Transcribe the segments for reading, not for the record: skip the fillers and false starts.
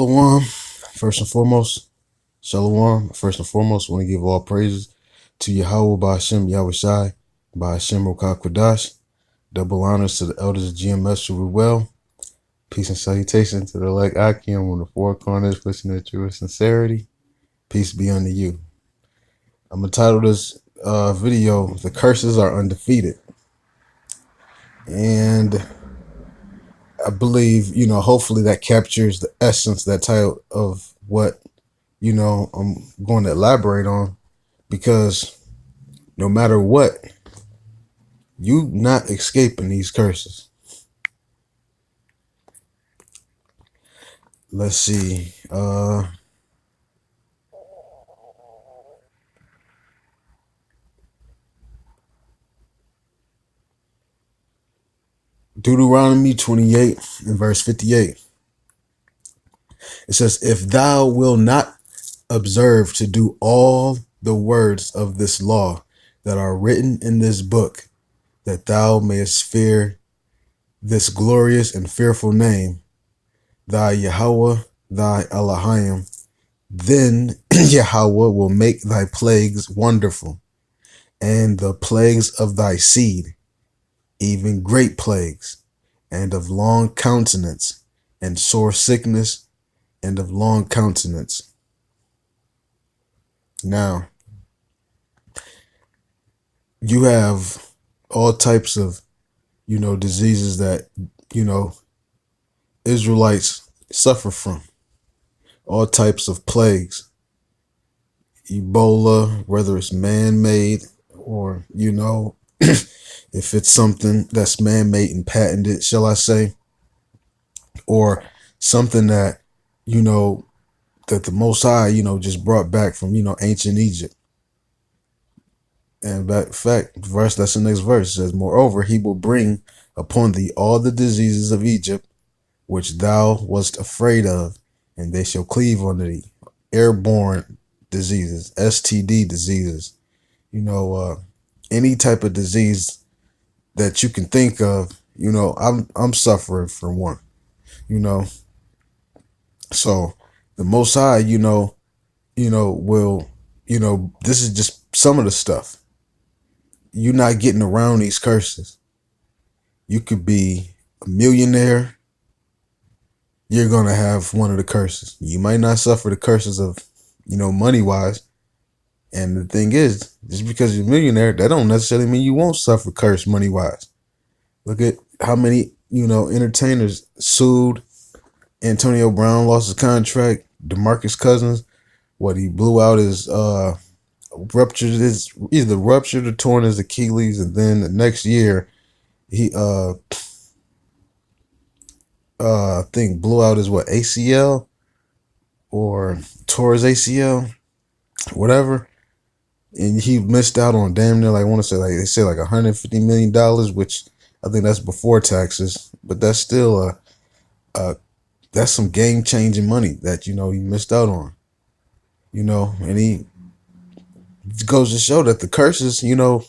Shalom. First and foremost, Shalom. First and foremost, I want to give all praises to Yahweh Ba'Hashem Yahweh Shai, Ba'Hashem Rokah Kodash. Double honors to the elders of GMS who were well. Peace and salutation to the elect Akim on the four corners, pushing the true sincerity. Peace be unto you. I'm going to title this video, The Curses Are Undefeated. And I believe, hopefully that captures the essence, that title of what, I'm going to elaborate on, because no matter what, you not escaping these curses. Let's see. Deuteronomy 28 and verse 58. It says, if thou wilt not observe to do all the words of this law that are written in this book, that thou mayest fear this glorious and fearful name, thy Yahweh, thy Elohim, then Yahweh will make thy plagues wonderful, and the plagues of thy seed, even great plagues, and of long countenance, and sore sickness, and of long countenance. Now, you have all types of, diseases that, Israelites suffer from. All types of plagues. Ebola, whether it's man-made or, if it's something that's man-made and patented, shall I say, or something that, that the Most High, just brought back from, ancient Egypt. And in fact, that's the next verse. It says, moreover, he will bring upon thee all the diseases of Egypt, which thou wast afraid of, and they shall cleave unto thee. Airborne diseases, STD diseases, any type of disease that you can think of, I'm suffering from one, So the Most High, will, this is just some of the stuff. You're not getting around these curses. You could be a millionaire. You're going to have one of the curses. You might not suffer the curses of, money wise. And the thing is, just because you're a millionaire, that don't necessarily mean you won't suffer curse money wise. Look at how many, entertainers sued. Antonio Brown lost his contract. DeMarcus Cousins, he blew out his, either ruptured or torn his Achilles, and then the next year he I think blew out his ACL or tore his ACL, whatever, and he missed out on damn near, I want to say, they say $150 million, which I think that's before taxes, but that's still that's some game changing money that he missed out on, and he goes to show that the curses, you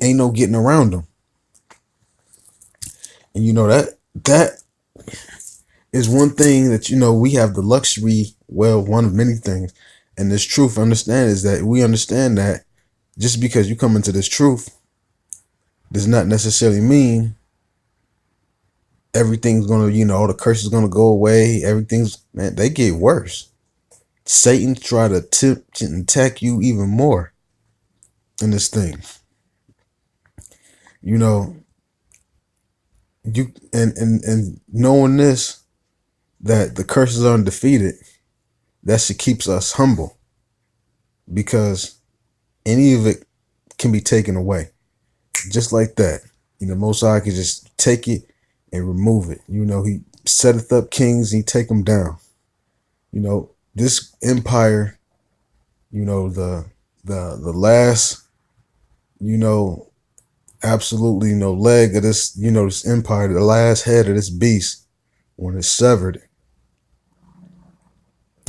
ain't no getting around them. And that is one thing that, we have the luxury, one of many things. And this truth, understand, is that we understand that just because you come into this truth does not necessarily mean everything's going to, all the curses is going to go away. Man, they get worse. Satan try to tempt and attack you even more in this thing. You and knowing this, that the curses are undefeated, that shit keeps us humble, because any of it can be taken away just like that. Most High can just take it and remove it. He setteth up kings, he take them down. This empire, the last, absolutely no leg of this, this empire, the last head of this beast, when it's severed,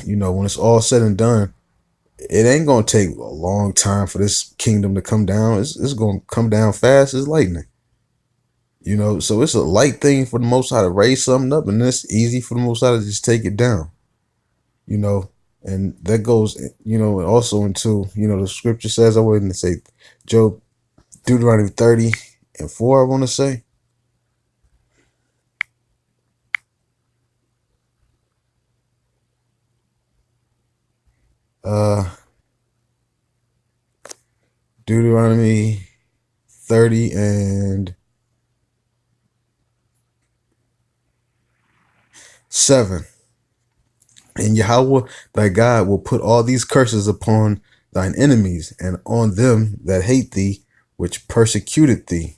when it's all said and done, it ain't going to take a long time for this kingdom to come down. It's going to come down fast as lightning. So it's a light thing for the Most High to raise something up, and it's easy for the Most High to just take it down. You know, and that goes, also into, the scripture says, I wouldn't say Job, Deuteronomy 30:4, I want to say. Deuteronomy 30:7. And Yahweh thy God will put all these curses upon thine enemies and on them that hate thee, which persecuted thee.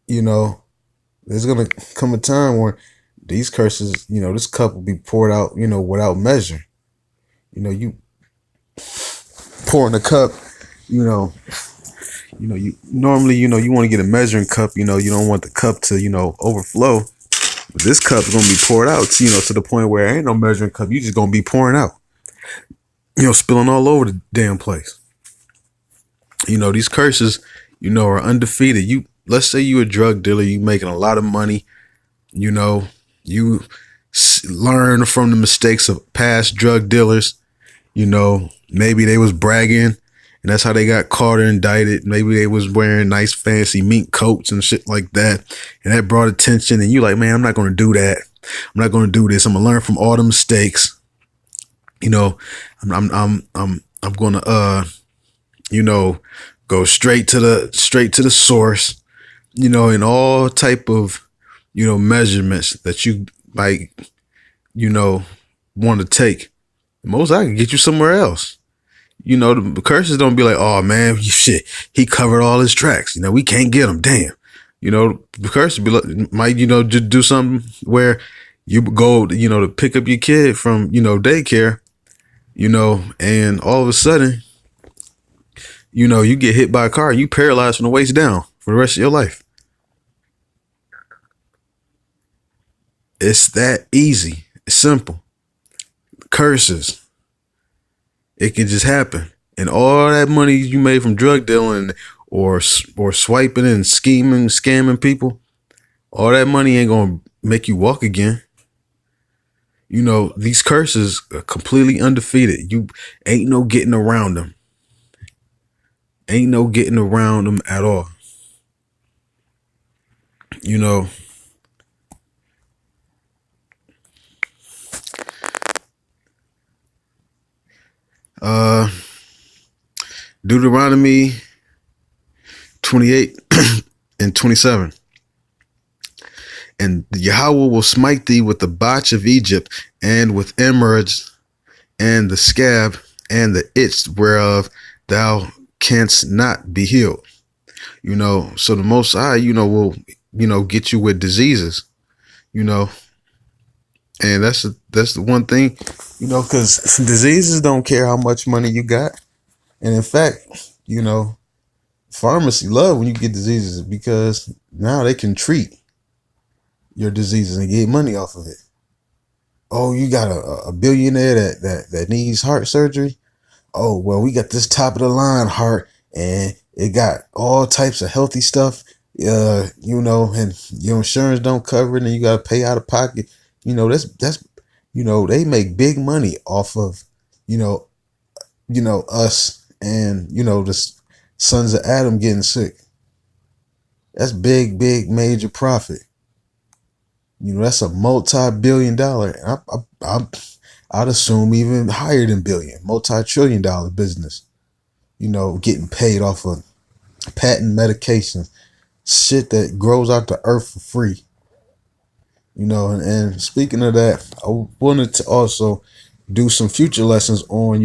There's going to come a time where these curses, this cup will be poured out, without measure. You pouring a cup, you normally, you want to get a measuring cup, you don't want the cup to, overflow. But this cup is going to be poured out, to the point where ain't no measuring cup. You just going to be pouring out, spilling all over the damn place. These curses, are undefeated. Let's say you a drug dealer, you making a lot of money, you learn from the mistakes of past drug dealers. Maybe they was bragging and that's how they got caught or indicted. Maybe they was wearing nice fancy mink coats and shit like that, and that brought attention, and you like, man, I'm not going to do that. I'm not going to do this. I'm going to learn from all the mistakes. I'm going to go straight to the source, in all type of, measurements that you like, want to take. Most I can get you somewhere else. The curses don't be like, oh man, shit, he covered all his tracks. We can't get him. Damn. The curse be like, might, just do something where you go, to pick up your kid from, daycare, and all of a sudden, you get hit by a car, you paralyzed from the waist down for the rest of your life. It's that easy. It's simple. Curses. It can just happen. And all that money you made from drug dealing or swiping and scheming, scamming people, all that money ain't going to make you walk again. These curses are completely undefeated. You ain't no getting around them. Ain't no getting around them at all. Deuteronomy 28:27. And Yahweh will smite thee with the botch of Egypt and with emeralds and the scab and the itch whereof thou canst not be healed. So the Most High, will, get you with diseases, and that's the one thing, because diseases don't care how much money you got. And in fact, pharmacy love when you get diseases because now they can treat your diseases and get money off of it. Oh, you got a billionaire that needs heart surgery. Oh, well, we got this top of the line heart and it got all types of healthy stuff, and your insurance don't cover it and you got to pay out of pocket. That's they make big money off of, us and, the sons of Adam getting sick. That's big, major profit. That's a multi-billion-dollar. I'd assume even higher than billion, multi-trillion-dollar business. Getting paid off of patent medication, shit that grows out the earth for free. And speaking of that, I wanted to also do some future lessons on,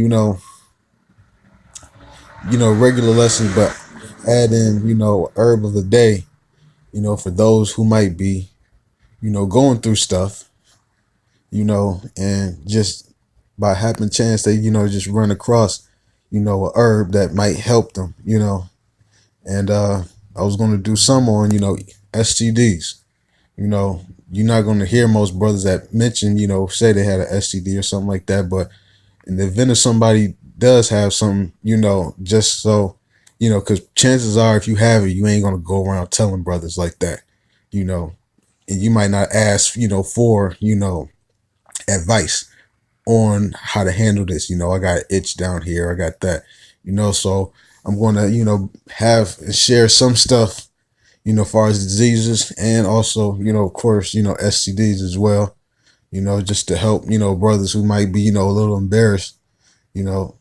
regular lessons, but add in, herb of the day, for those who might be, going through stuff, and just by happen chance they, just run across, a herb that might help them, and I was going to do some on, STDs. You're not going to hear most brothers that mention, say they had an STD or something like that, but in the event of somebody does have some, just so because chances are, if you have it, you ain't gonna go around telling brothers like that, you know, and you might not ask, for, advice on how to handle this. I got an itch down here, I got that, so I'm gonna, have and share some stuff, as far as diseases, and also, of course, STDs as well, just to help, brothers who might be, a little embarrassed, you know,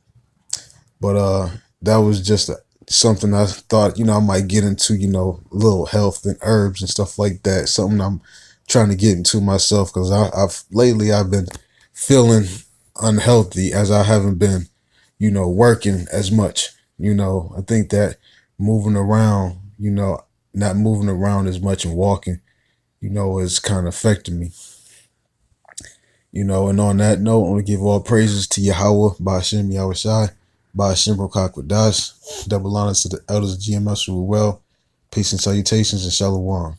but that was just something I thought, I might get into, little health and herbs and stuff like that. Something I'm trying to get into myself, because I've been feeling unhealthy, as I haven't been, working as much. I think that moving around, not moving around as much and walking, is kind of affecting me. And on that note, I want to give all praises to Yahweh, Ba'ashem Yahweh Shai, Ba'ashem Rokakwadash, double honors to the elders of GMS who were well. Peace and salutations, and Shalom.